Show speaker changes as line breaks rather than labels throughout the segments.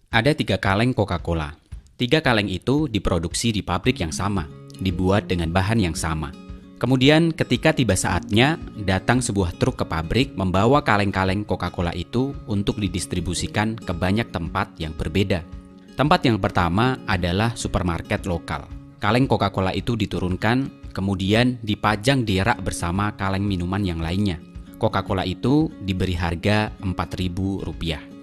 Ada 3 kaleng Coca-Cola. 3 kaleng itu diproduksi di pabrik yang sama, dibuat dengan bahan yang sama. Kemudian ketika tiba saatnya, datang sebuah truk ke pabrik membawa kaleng-kaleng Coca-Cola itu untuk didistribusikan ke banyak tempat yang berbeda. Tempat yang pertama adalah supermarket lokal. Kaleng Coca-Cola itu diturunkan, kemudian dipajang di rak bersama kaleng minuman yang lainnya. Coca-Cola itu diberi harga Rp4.000.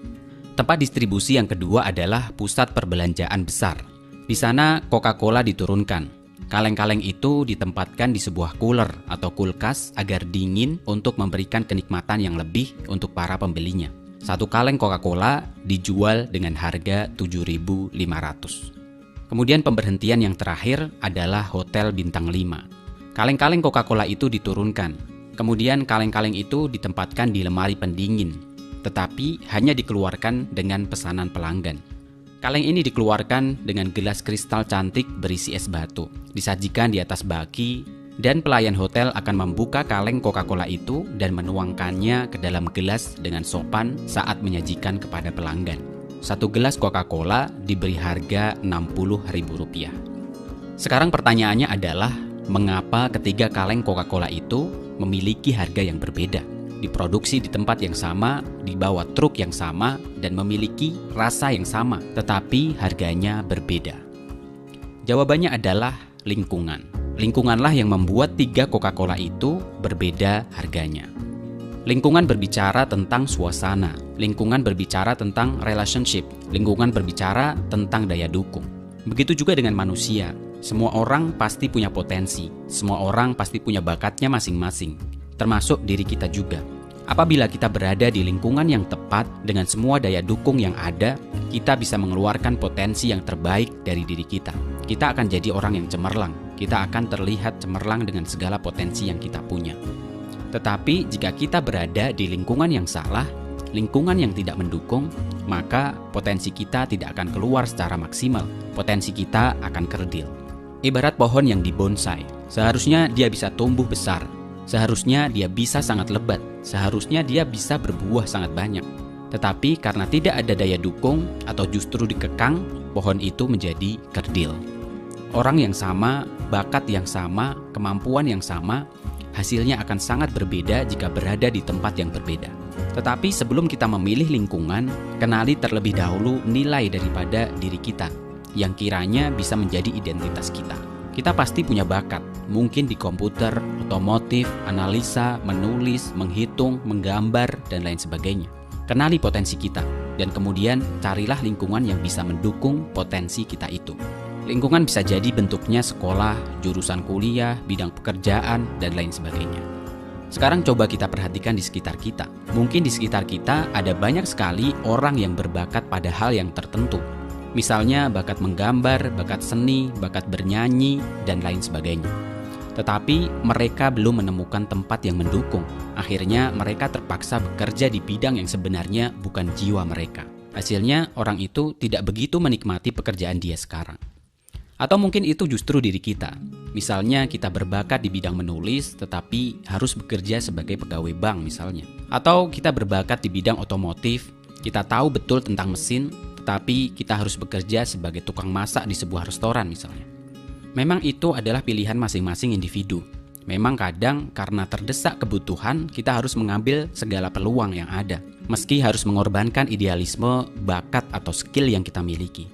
Tempat distribusi yang kedua adalah pusat perbelanjaan besar. Di sana Coca-Cola diturunkan. Kaleng-kaleng itu ditempatkan di sebuah cooler atau kulkas agar dingin untuk memberikan kenikmatan yang lebih untuk para pembelinya. 1 kaleng Coca-Cola dijual dengan harga Rp7.500. Kemudian pemberhentian yang terakhir adalah hotel bintang 5. Kaleng-kaleng Coca-Cola itu diturunkan. Kemudian kaleng-kaleng itu ditempatkan di lemari pendingin, tetapi hanya dikeluarkan dengan pesanan pelanggan. Kaleng ini dikeluarkan dengan gelas kristal cantik berisi es batu, disajikan di atas baki, dan pelayan hotel akan membuka kaleng Coca-Cola itu dan menuangkannya ke dalam gelas dengan sopan saat menyajikan kepada pelanggan. 1 gelas Coca-Cola diberi harga Rp60.000. Sekarang pertanyaannya adalah, mengapa ketiga kaleng Coca-Cola itu memiliki harga yang berbeda? Diproduksi di tempat yang sama, dibawa truk yang sama, dan memiliki rasa yang sama, tetapi harganya berbeda. Jawabannya adalah lingkungan. Lingkunganlah yang membuat 3 Coca-Cola itu berbeda harganya. Lingkungan berbicara tentang suasana, lingkungan berbicara tentang relationship, lingkungan berbicara tentang daya dukung. Begitu juga dengan manusia. Semua orang pasti punya potensi, semua orang pasti punya bakatnya masing-masing, termasuk diri kita juga. Apabila kita berada di lingkungan yang tepat dengan semua daya dukung yang ada, kita bisa mengeluarkan potensi yang terbaik dari diri kita. Kita akan jadi orang yang cemerlang. Kita akan terlihat cemerlang dengan segala potensi yang kita punya. Tetapi jika kita berada di lingkungan yang salah, lingkungan yang tidak mendukung, maka potensi kita tidak akan keluar secara maksimal. Potensi kita akan kerdil. Ibarat pohon yang dibonsai, seharusnya dia bisa tumbuh besar. Seharusnya dia bisa sangat lebat, seharusnya dia bisa berbuah sangat banyak. Tetapi karena tidak ada daya dukung atau justru dikekang, pohon itu menjadi kerdil. Orang yang sama, bakat yang sama, kemampuan yang sama, hasilnya akan sangat berbeda jika berada di tempat yang berbeda. Tetapi sebelum kita memilih lingkungan, kenali terlebih dahulu nilai daripada diri kita, yang kiranya bisa menjadi identitas kita. Kita pasti punya bakat, mungkin di komputer, otomotif, analisa, menulis, menghitung, menggambar, dan lain sebagainya. Kenali potensi kita, dan kemudian carilah lingkungan yang bisa mendukung potensi kita itu. Lingkungan bisa jadi bentuknya sekolah, jurusan kuliah, bidang pekerjaan, dan lain sebagainya. Sekarang coba kita perhatikan di sekitar kita. Mungkin di sekitar kita ada banyak sekali orang yang berbakat pada hal yang tertentu. Misalnya bakat menggambar, bakat seni, bakat bernyanyi, dan lain sebagainya. Tetapi mereka belum menemukan tempat yang mendukung. Akhirnya mereka terpaksa bekerja di bidang yang sebenarnya bukan jiwa mereka. Hasilnya orang itu tidak begitu menikmati pekerjaan dia sekarang. Atau mungkin itu justru diri kita. Misalnya kita berbakat di bidang menulis tetapi harus bekerja sebagai pegawai bank misalnya. Atau kita berbakat di bidang otomotif, kita tahu betul tentang mesin, tetapi kita harus bekerja sebagai tukang masak di sebuah restoran misalnya. Memang itu adalah pilihan masing-masing individu. Memang kadang karena terdesak kebutuhan, kita harus mengambil segala peluang yang ada, meski harus mengorbankan idealisme, bakat atau skill yang kita miliki.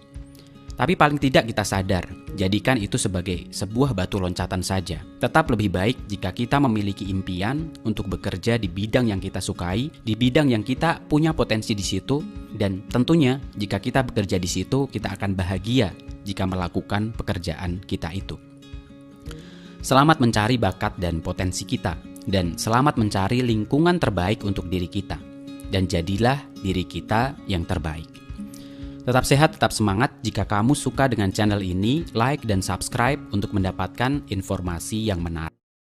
Tapi paling tidak kita sadar, jadikan itu sebagai sebuah batu loncatan saja. Tetap lebih baik jika kita memiliki impian untuk bekerja di bidang yang kita sukai, di bidang yang kita punya potensi di situ, dan tentunya jika kita bekerja di situ, kita akan bahagia jika melakukan pekerjaan kita itu. Selamat mencari bakat dan potensi kita, dan selamat mencari lingkungan terbaik untuk diri kita, dan jadilah diri kita yang terbaik. Tetap sehat, tetap semangat. Jika kamu suka dengan channel ini, like dan subscribe untuk mendapatkan informasi yang menarik.